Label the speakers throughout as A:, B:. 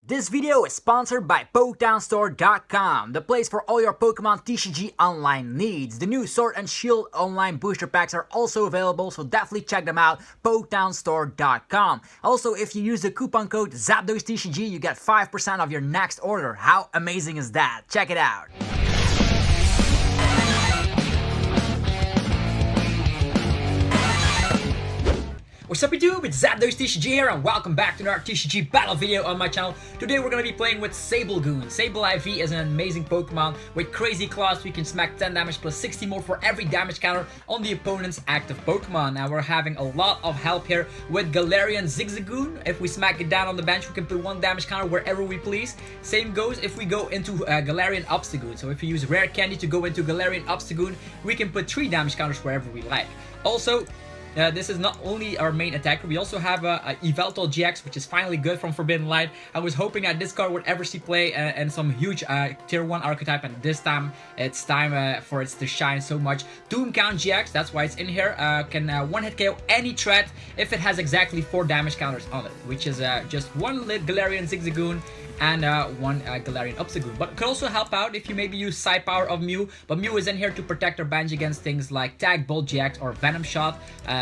A: This video is sponsored by PokedownStore.com, the place for all your Pokemon TCG online needs. The new Sword and Shield online booster packs are also available, so definitely check them out, PokedownStore.com. Also, if you use the coupon code ZapDosTCG, you get 5% off your next order. How amazing is that? Check it out. What's up YouTube, it's ZapDosTCG here and welcome back to another TCG battle video on my channel. Today we're going to be playing with Sablegoon. Sableye V is an amazing Pokemon with crazy claws. We can smack 10 damage plus 60 more for every damage counter on the opponent's active Pokemon. Now we're having a lot of help here with Galarian Zigzagoon. If we smack it down on the bench, we can put 1 damage counter wherever we please. Same goes if we go into Galarian Obstagoon. So if we use Rare Candy to go into Galarian Obstagoon, we can put 3 damage counters wherever we like. Also, this is not only our main attacker, we also have a Yvetal GX, which is finally good from Forbidden Light. I was hoping that this card would ever see play and some huge tier 1 archetype, and this time it's time for it to shine so much. Doomcount GX, that's why it's in here, can one-hit KO any threat if it has exactly 4 damage counters on it, which is just 1 Galarian Zigzagoon and 1 Galarian Obstagoon. But it could also help out if you maybe use Side Power of Mew, but Mew is in here to protect our bench against things like Tag Bolt GX or Venom Shot,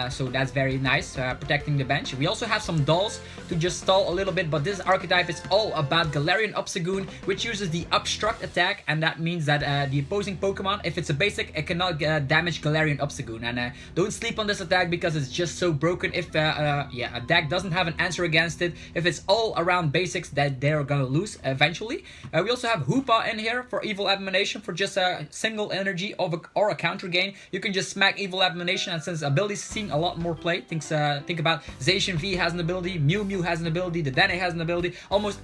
A: so that's very nice, protecting the bench. We also have some dolls to just stall a little bit, but this archetype is all about Galarian Obstagoon, which uses the Obstruct attack, and that means that the opposing Pokemon, if it's a basic, it cannot damage Galarian Obstagoon. And don't sleep on this attack because it's just so broken. If a deck doesn't have an answer against it, if it's all around basics, that they're gonna lose eventually. We also have Hoopa in here for Evil Abomination for just a single energy or a counter gain. You can just smack Evil Abomination, and since abilities seeing a lot more play, think about Zacian V has an ability, Mew Mew has an ability, the Dene has an ability, almost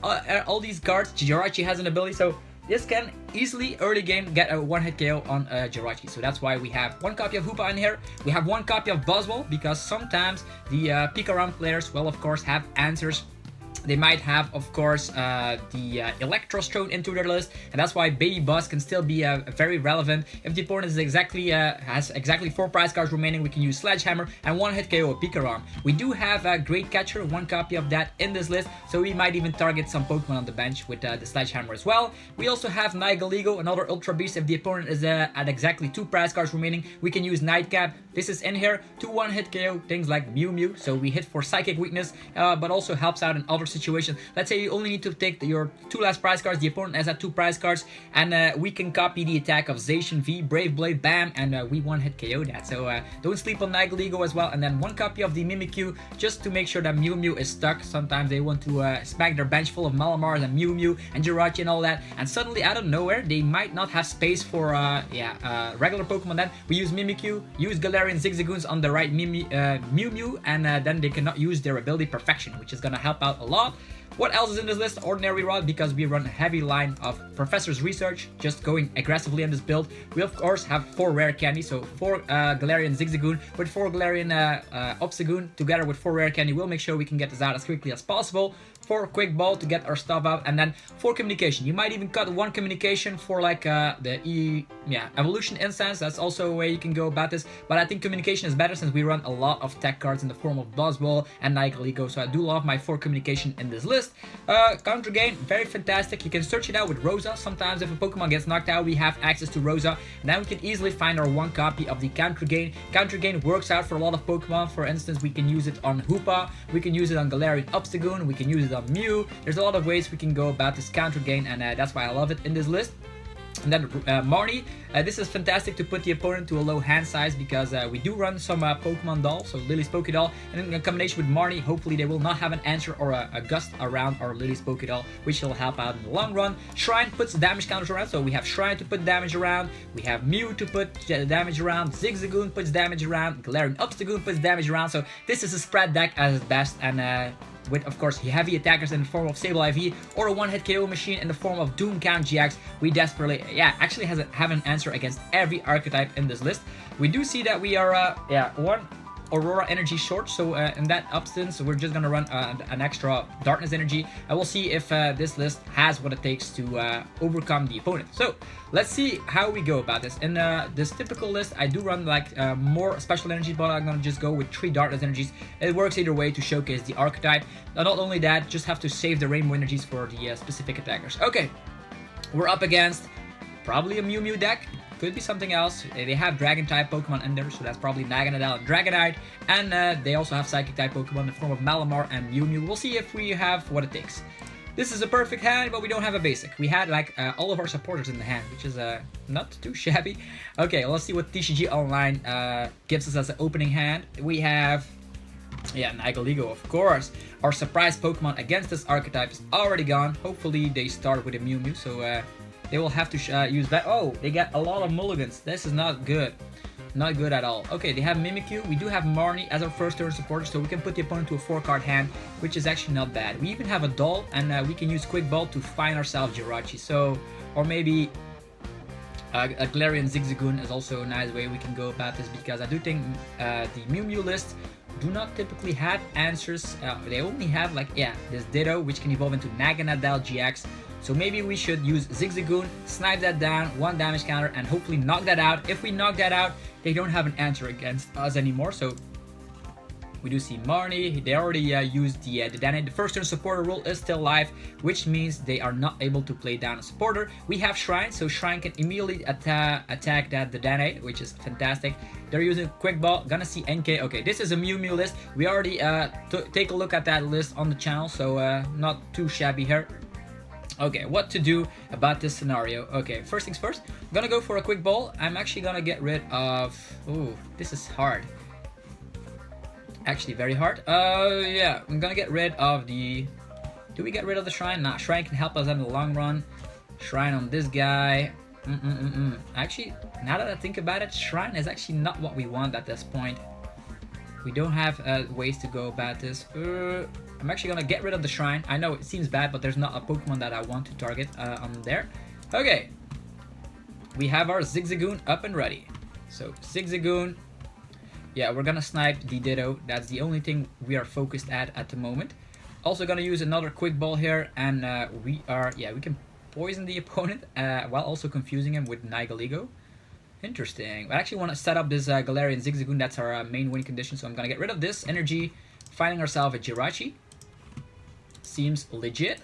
A: all these cards, Jirachi has an ability, so this can easily early game get a one-hit KO on Jirachi. So that's why we have 1 copy of Hoopa in here. We have 1 copy of Buzzwole, because sometimes the peek around players will of course have answers. They might have, of course, the Electros thrown into their list, and that's why Baby Buzz can still be very relevant. If the opponent is has exactly 4 prize cards remaining, we can use Sledgehammer and 1-hit KO a Pikarom. We do have a Great Catcher, 1 copy of that in this list, so we might even target some Pokemon on the bench with the Sledgehammer as well. We also have Nigaligo, another Ultra Beast. If the opponent is at exactly 2 prize cards remaining, we can use Nightcap. This is in here to 1-hit KO things like Mew Mew, so we hit for Psychic Weakness, but also helps out in other situation. Let's say you only need to take your 2 last prize cards, the opponent has had 2 prize cards, and we can copy the attack of Zacian V, Brave Blade, bam, and we one-hit KO that. So don't sleep on Nigaligo as well. And then 1 copy of the Mimikyu, just to make sure that Mew Mew is stuck. Sometimes they want to smack their bench full of Malamars and Mew Mew and Jirachi and all that, and suddenly out of nowhere they might not have space for regular Pokemon. Then we use Mimikyu, use Galarian Zigzagoons on the right Mew Mew, and then they cannot use their ability Perfection, which is gonna help out a lot. What else is in this list? Ordinary Rod, because we run a heavy line of Professor's Research, just going aggressively in this build. We of course have 4 Rare Candy, so 4 Galarian Zigzagoon with 4 Galarian Obstagoon together with 4 Rare Candy. We'll make sure we can get this out as quickly as possible. 4 Quick Ball to get our stuff out, and then 4 Communication. You might even cut 1 Communication for like the Evolution Instance. That's also a way you can go about this, but I think Communication is better since we run a lot of tech cards in the form of Buzzwole and Nigaligo, so I do love my 4 Communication in this list. Counter Gain, very fantastic. You can search it out with Rosa. Sometimes if a Pokemon gets knocked out, we have access to Rosa, and then we can easily find our 1 copy of the Counter Gain. Counter Gain works out for a lot of Pokemon. For instance, we can use it on Hoopa, we can use it on Galarian Obstagoon, we can use it on Mew. There's a lot of ways we can go about this Counter Gain, and that's why I love it in this list. And then Marnie, this is fantastic to put the opponent to a low hand size, because we do run some Pokemon Doll, so Lily's Pokédoll, and in combination with Marnie, hopefully they will not have an answer or a gust around our Lily's Pokédoll, which will help out in the long run. Shrine puts damage counters around, so we have Shrine to put damage around, we have Mew to put damage around, Zigzagoon puts damage around, Galarian Obstagoon puts damage around, so this is a spread deck at its best, and with of course heavy attackers in the form of Sableye V, or a one-hit KO machine in the form of Doomcount GX, we desperately actually have an answer against every archetype in this list. We do see that we are Aurora energy short, so in that instance we're just gonna run an extra darkness energy, and we'll see if this list has what it takes to overcome the opponent. So let's see how we go about this. In this typical list, I do run like more special energies, but I'm gonna just go with 3 darkness energies. It works either way to showcase the archetype. Not only that, just have to save the rainbow energies for the specific attackers. Okay, we're up against probably a Mew Mew deck. Could be something else. They have Dragon type Pokemon in there, so that's probably Naganadel and Dragonite. And they also have Psychic type Pokemon in the form of Malamar and Mew Mew. We'll see if we have what it takes. This is a perfect hand, but we don't have a basic. We had like all of our supporters in the hand, which is not too shabby. Okay, let's see what TCG Online gives us as an opening hand. We have, yeah, Nigaligo, of course. Our surprise Pokemon against this archetype is already gone. Hopefully they start with a Mew Mew, so they will have to use that. Oh, they got a lot of mulligans. This is not good. Not good at all. Okay, they have Mimikyu. We do have Marnie as our first turn supporter, so we can put the opponent to a 4-card hand, which is actually not bad. We even have a doll, and we can use Quick Ball to find ourselves Jirachi. So, or maybe a Galarian Zigzagoon is also a nice way we can go about this, because I do think the Mew Mew list do not typically have answers. They only have like, yeah, this Ditto, which can evolve into Naganadel GX. So maybe we should use Zigzagoon, snipe that down, 1 damage counter, and hopefully knock that out. If we knock that out, they don't have an answer against us anymore. So we do see Marnie. They already used the Dedenne. The first turn supporter rule is still live, which means they are not able to play down a supporter. We have Shrine, so Shrine can immediately attack that Dedenne, which is fantastic. They're using Quick Ball. Gonna see NK. Okay, this is a Mew Mew list. We already take a look at that list on the channel, so not too shabby here. Okay, what to do about this scenario? Okay, first things first, I'm gonna go for a Quick Ball. I'm actually gonna get rid of... Ooh, this is hard. Actually, very hard. Yeah, I'm gonna get rid of the... Do we get rid of the Shrine? Nah, Shrine can help us in the long run. Shrine on this guy. Actually, now that I think about it, Shrine is actually not what we want at this point. We don't have ways to go about this. I'm actually gonna get rid of the Shrine. I know it seems bad, but there's not a Pokemon that I want to target on there. Okay, we have our Zigzagoon up and ready. So Zigzagoon, yeah, we're gonna snipe the Ditto. That's the only thing we are focused at the moment. Also gonna use another Quick Ball here, and we can poison the opponent while also confusing him with Nigaligo. Interesting. I actually want to set up this Galarian Zigzagoon. That's our main win condition, so I'm gonna get rid of this energy, finding ourselves a Jirachi. Seems legit,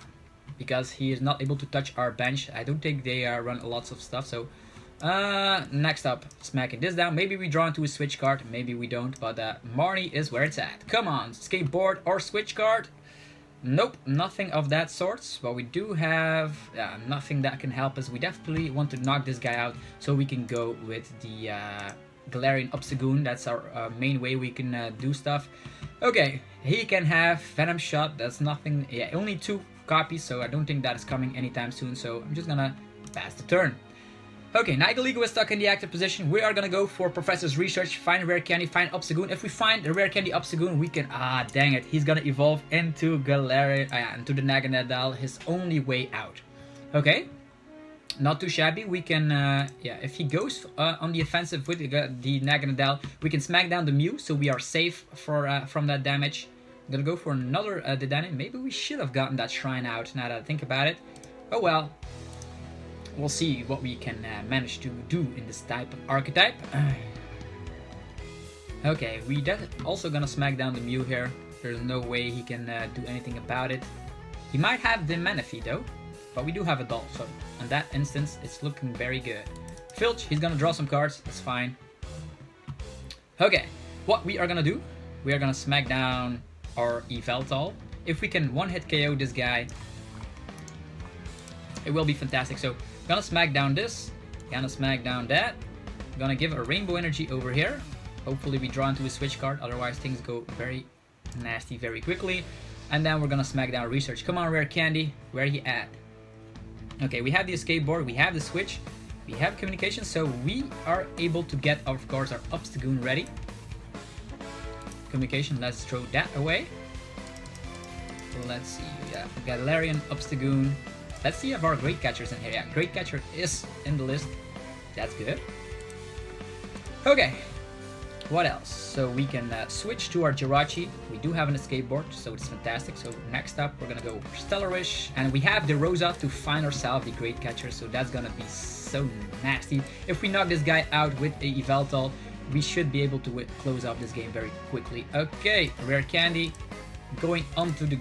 A: because he is not able to touch our bench. I don't think they run lots of stuff, so next up, smacking this down. Maybe we draw into a switch card, maybe we don't, but Marnie is where it's at. Come on, skateboard or switch card. Nope, nothing of that sort, but we do have nothing that can help us. We definitely want to knock this guy out, so we can go with the Galarian Obstagoon. That's our main way we can do stuff. Okay, he can have Venom Shot. That's nothing. Yeah, only 2 copies, so I don't think that is coming anytime soon. So I'm just gonna pass the turn. Okay, Nigaligo is stuck in the active position. We are gonna go for Professor's Research, find rare candy, find Obstagoon. If we find the rare candy Obstagoon, we can... Ah, dang it. He's gonna evolve into Galarian, into the Naganadel, his only way out. Okay, not too shabby. We can, yeah, if he goes on the offensive with the Naganadel, we can smack down the Mew, so we are safe for from that damage. I'm gonna go for another Dedenne. Maybe we should have gotten that Shrine out, now that I think about it. Oh well. We'll see what we can manage to do in this type of archetype. Okay, we also gonna smack down the Mew here. There's no way he can do anything about it. He might have the Manaphy though, but we do have a doll, so in that instance, it's looking very good. Filch, he's gonna draw some cards, that's fine. Okay, what we are gonna do, we are gonna smack down our Yvetal. If we can one-hit KO this guy, it will be fantastic. So, gonna smack down this, gonna smack down that, gonna give a Rainbow Energy over here. Hopefully we draw into a switch card, otherwise things go very nasty very quickly. And then we're gonna smack down Research. Come on, Rare Candy, where are you at? Okay, we have the escape board, we have the switch, we have communication, so we are able to get, of course, our Obstagoon ready. Communication, let's throw that away. Let's see, yeah, Galarian Obstagoon. Let's see if our Great Catcher's in here. Yeah, Great Catcher is in the list. That's good. Okay. What else? So we can switch to our Jirachi. We do have an escape board, so it's fantastic. So next up, we're gonna go for Stellar Wish, and we have the Rosa to find ourselves the Great Catcher. So that's gonna be so nasty. If we knock this guy out with a Yvetal, we should be able to close out this game very quickly. Okay, rare candy. Going on to the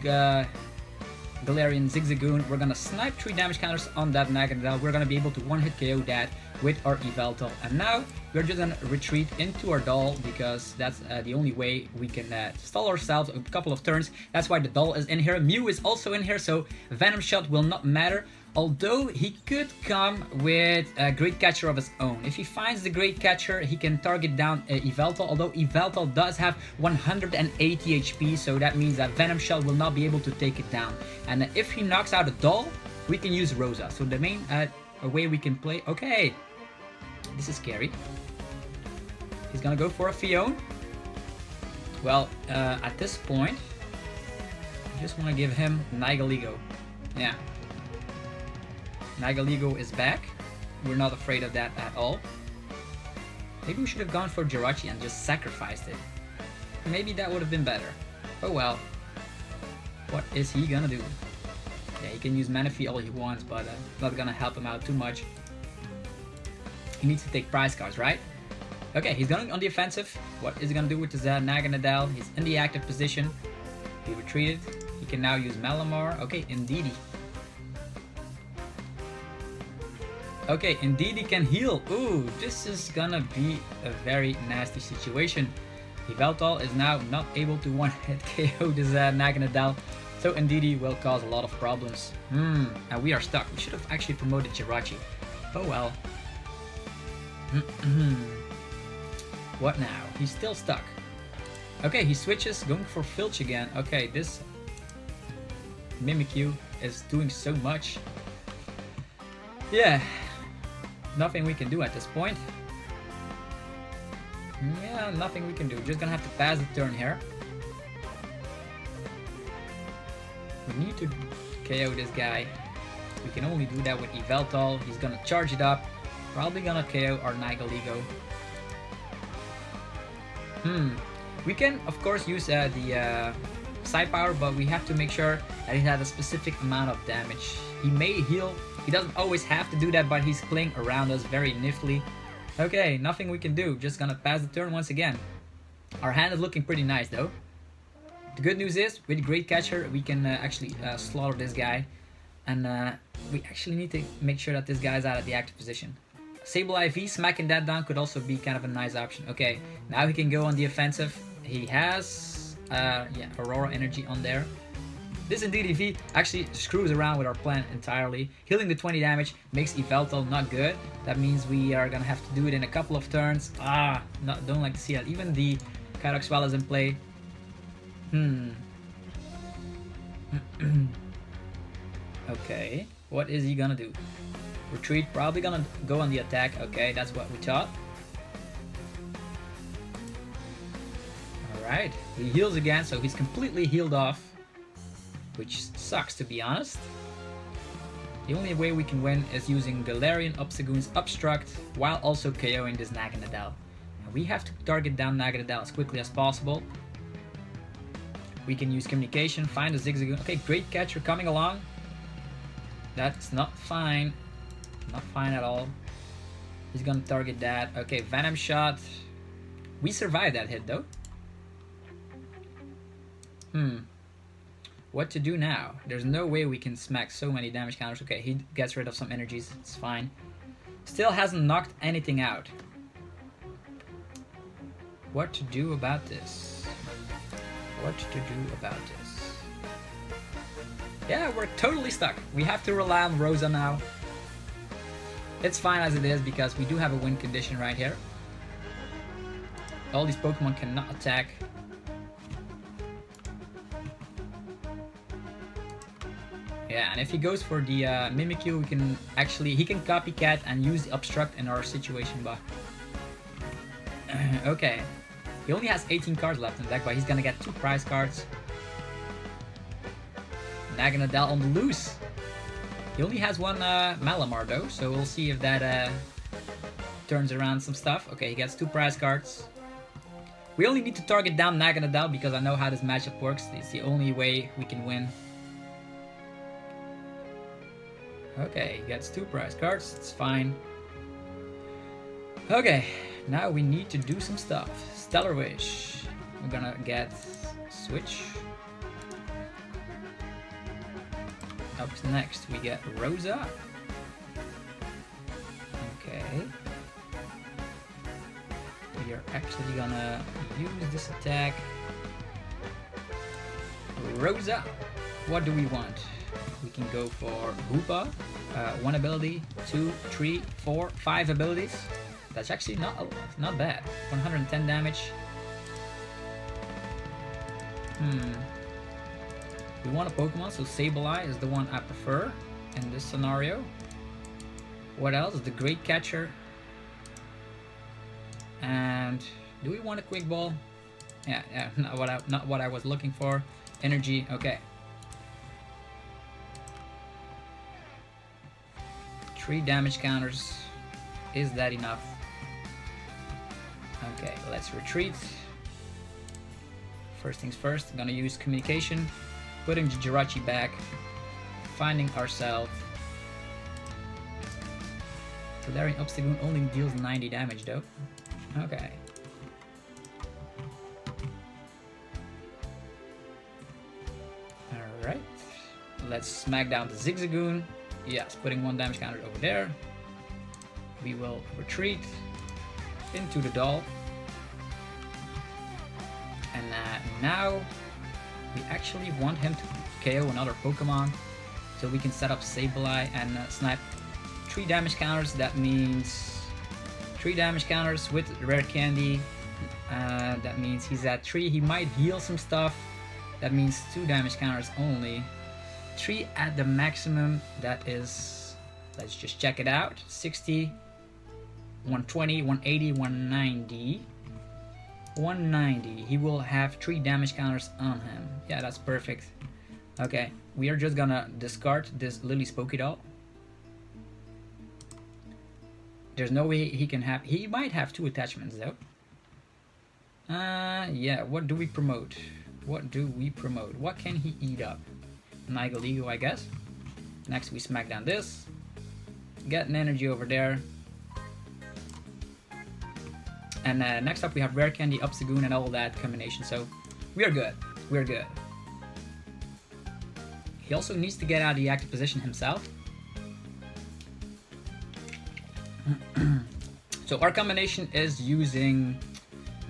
A: Galarian Zigzagoon. We're gonna snipe 3 damage counters on that Naganadel. We're gonna be able to one-hit KO that with our Yvetal. And now we're just gonna retreat into our doll because that's the only way we can stall ourselves a couple of turns. That's why the doll is in here. Mew is also in here, so Venom Shot will not matter. Although he could come with a Great Catcher of his own. If he finds the Great Catcher, he can target down Yvetal, although Yvetal does have 180 HP, so that means that Venom Shell will not be able to take it down. And if he knocks out a doll, we can use Rosa. So the main way we can play... Okay, this is scary. He's gonna go for a Fion. Well, at this point, I just want to give him Nigaligo. Yeah. Nigaligo is back. We're not afraid of that at all. Maybe we should have gone for Jirachi and just sacrificed it. Maybe that would have been better. Oh well. What is he gonna do? Yeah, he can use Manaphy all he wants, but not gonna help him out too much. He needs to take prize cards, right? Okay, he's going on the offensive. What is he gonna do with his Naganadel? He's in the active position. He retreated. He can now use Malamar. Okay, Indeedee. Okay, Indeedee can heal. Ooh, this is gonna be a very nasty situation. Yvetal is now not able to one-hit KO this Naganadel, so Indeedee will cause a lot of problems. And we are stuck. We should have actually promoted Jirachi. Oh well. What now? He's still stuck. Okay, he switches, going for Filch again. Okay, this Mimikyu is doing so much. Yeah. Nothing we can do at this point. Yeah, nothing we can do. Just gonna have to pass the turn here. We need to KO this guy. We can only do that with Yvetal. He's gonna charge it up. Probably gonna KO our Nigaligo. We can, of course, use the Psy Power, but we have to make sure that he has a specific amount of damage. He may heal. He doesn't always have to do that, but he's playing around us very niftily. Okay, nothing we can do. Just gonna pass the turn once again. Our hand is looking pretty nice, though. The good news is, with Great Catcher, we can actually slaughter this guy. And we actually need to make sure that this guy's out of the active position. Sableye V, smacking that down could also be kind of a nice option. Okay, now he can go on the offensive. He has, yeah, Aurora Energy on there. This Indeedee V actually screws around with our plan entirely. Healing the 20 damage makes Yvetal not good. That means we are gonna have to do it in a couple of turns. Don't like to see that. Even the Kyrox Swell is in play. Okay, what is he gonna do? Retreat, probably gonna go on the attack. Okay, that's what we thought. Alright, he heals again, so he's completely healed off. Which sucks, to be honest. The only way we can win is using Galarian Obstagoon's Obstruct while also KOing this Naganadel. And we have to target down Naganadel as quickly as possible. We can use Communication, find the Zigzagoon. Okay, Great Catcher coming along. That's not fine. Not fine at all. He's gonna target that. Okay, Venom Shot. We survived that hit though. What to do now? There's no way we can smack so many damage counters. Okay, he gets rid of some energies. It's fine. Still hasn't knocked anything out. What to do about this? What to do about this? Yeah, we're totally stuck. We have to rely on Rosa now. It's fine as it is because we do have a win condition right here. All these Pokemon cannot attack. Yeah, and if he goes for the Mimikyu, we can actually, he can copycat and use the Obstruct in our situation, but okay. He only has 18 cards left in the deck, but he's gonna get 2 prize cards. Naganadel on the loose. He only has 1 Malamar though, so we'll see if that turns around some stuff. Okay, he gets 2 prize cards. We only need to target down Naganadel because I know how this matchup works. It's the only way we can win. Okay, he gets 2 prize cards. It's fine. Okay, now we need to do some stuff. Stellar Wish. We're gonna get Switch. Up next, we get Rosa. Okay. We are actually gonna use this attack. Rosa. What do we want? We can go for Hoopa. 1 ability, 2, 3, 4, 5 abilities. That's actually not bad. 110 damage. We want a Pokemon, so Sableye is the one I prefer in this scenario. What else? The Great Catcher. And do we want a Quick Ball? Yeah, not what I was looking for. Energy, okay. 3 damage counters. Is that enough? Okay, let's retreat. First things first, I'm gonna use communication, putting Jirachi back, finding ourselves. Galarian Obstagoon only deals 90 damage though. Okay. Alright. Let's smack down the Zigzagoon. Yes, putting 1 damage counter over there. We will retreat into the doll. And now we actually want him to KO another Pokemon so we can set up Sableye and snipe 3 damage counters. That means 3 damage counters with rare candy. That means he's at 3. He might heal some stuff. That means 2 damage counters only. 3 at the maximum. That is, let's just check it out. 60, 120, 180, 190. 190. He will have 3 damage counters on him. Yeah, that's perfect. Okay, we are just gonna discard this Lily's Pokédoll. There's no way he can have. He might have 2 attachments though. Yeah. What do we promote? What do we promote? What can he eat up? Nightligo, I guess. Next, we smack down this. Get an energy over there. And next up we have Rare Candy, Obstagoon, and all that combination. So we are good. We're good. He also needs to get out of the active position himself. So our combination is using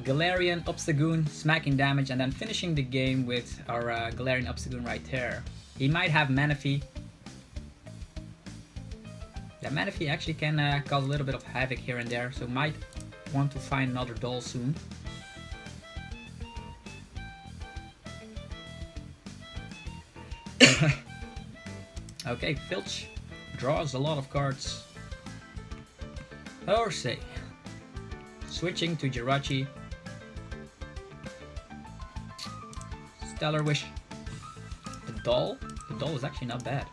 A: Galarian Obstagoon, smacking damage, and then finishing the game with our Galarian Obstagoon right there. He might have Manaphy. Yeah, Manaphy actually can cause a little bit of havoc here and there, so might want to find another doll soon. Okay, Filch draws a lot of cards. Or say, switching to Jirachi. Stellar Wish. The doll is actually not bad.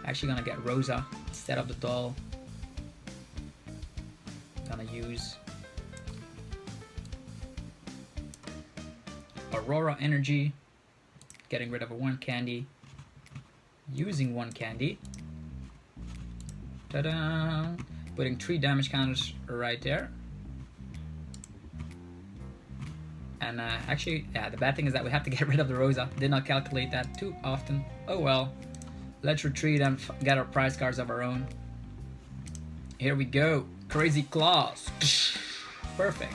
A: Actually gonna get Rosa instead of the doll. Gonna use Aurora Energy, getting rid of a 1 candy, using 1 candy. Ta-da! Putting 3 damage counters right there. And actually, yeah, the bad thing is that we have to get rid of the Rosa. Did not calculate that too often. Oh well. Let's retreat and get our prize cards of our own. Here we go. Crazy Claws. Perfect.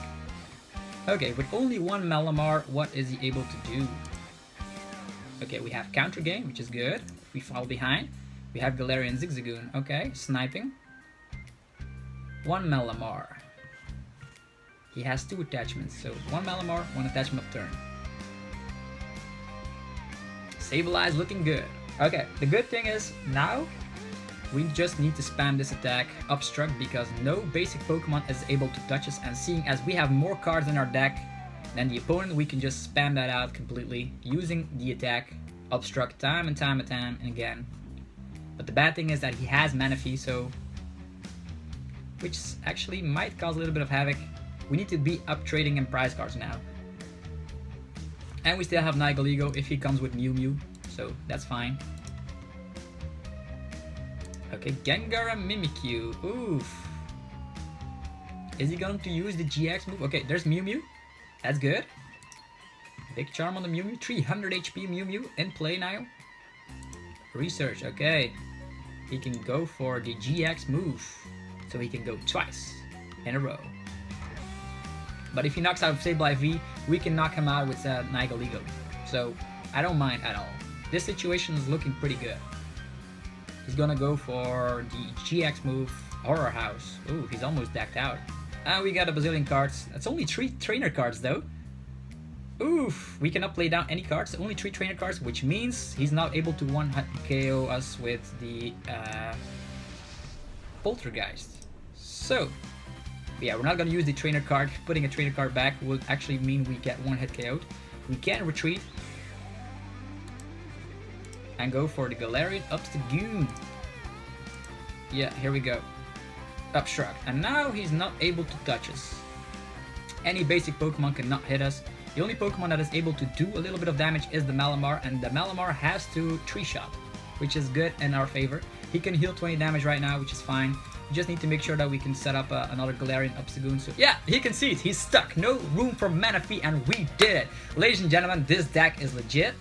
A: Okay, with only 1 Malamar, what is he able to do? Okay, we have Counter Game, which is good. If we fall behind, we have Galarian Zigzagoon. Okay, sniping. 1 Malamar. He has 2 attachments, so 1 Malamar, 1 attachment of turn. Sableye is looking good. Okay, the good thing is now we just need to spam this attack, Obstruct, because no basic Pokemon is able to touch us, and seeing as we have more cards in our deck than the opponent, we can just spam that out completely using the attack, Obstruct, time and time and again. But the bad thing is that he has Manaphy, so which actually might cause a little bit of havoc. We need to be up trading in prize cards now. And we still have Nigaligo if he comes with Mew Mew, so that's fine. Okay, Gengar and Mimikyu. Oof. Is he going to use the GX move? Okay, there's Mew Mew. That's good. Big Charm on the Mew Mew. 300 HP Mew Mew in play now. Research, okay. He can go for the GX move. So he can go twice in a row. But if he knocks out Sableye V, we can knock him out with Nigaligo. So I don't mind at all. This situation is looking pretty good. He's gonna go for the GX move, Horror House. Ooh, he's almost decked out. And we got a bazillion cards. That's only 3 trainer cards though. Oof, we cannot play down any cards, only 3 trainer cards, which means he's not able to one-hit KO us with the Poltergeist. So, yeah, we're not gonna use the trainer card. Putting a trainer card back will actually mean we get one-hit KO'd. We can retreat and go for the Galarian Obstagoon. Yeah, here we go. Up shrug. And now he's not able to touch us. Any basic Pokemon cannot hit us. The only Pokemon that is able to do a little bit of damage is the Malamar, and the Malamar has to 3-shot, which is good in our favor. He can heal 20 damage right now, which is fine. We just need to make sure that we can set up another Galarian Obstagoon. So yeah, he can see it. He's stuck. No room for Manaphy, and we did it. Ladies and gentlemen, this deck is legit.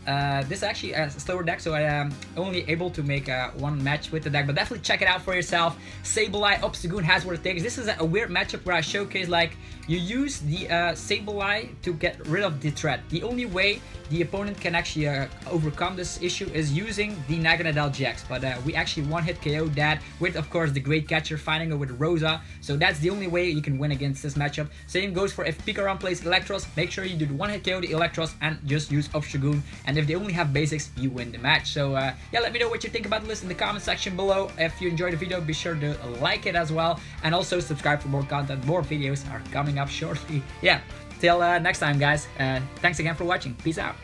A: This actually is a slower deck, so I am only able to make one match with the deck. But definitely check it out for yourself. Sableye Obstagoon has what it takes. This is a weird matchup where I showcase like you use the Sableye to get rid of the threat. The only way the opponent can actually overcome this issue is using the Naganadel GX. But we actually one-hit KO that with, of course, the Great Catcher fighting with Rosa. So that's the only way you can win against this matchup. Same goes for if Pikarom plays Electros. Make sure you do the one-hit KO the Electros and just use Obstagoon. And if they only have basics, you win the match. So yeah, let me know what you think about the list in the comment section below. If you enjoyed the video, be sure to like it as well. And also subscribe for more content. More videos are coming up shortly. Yeah, till next time, guys. Thanks again for watching. Peace out.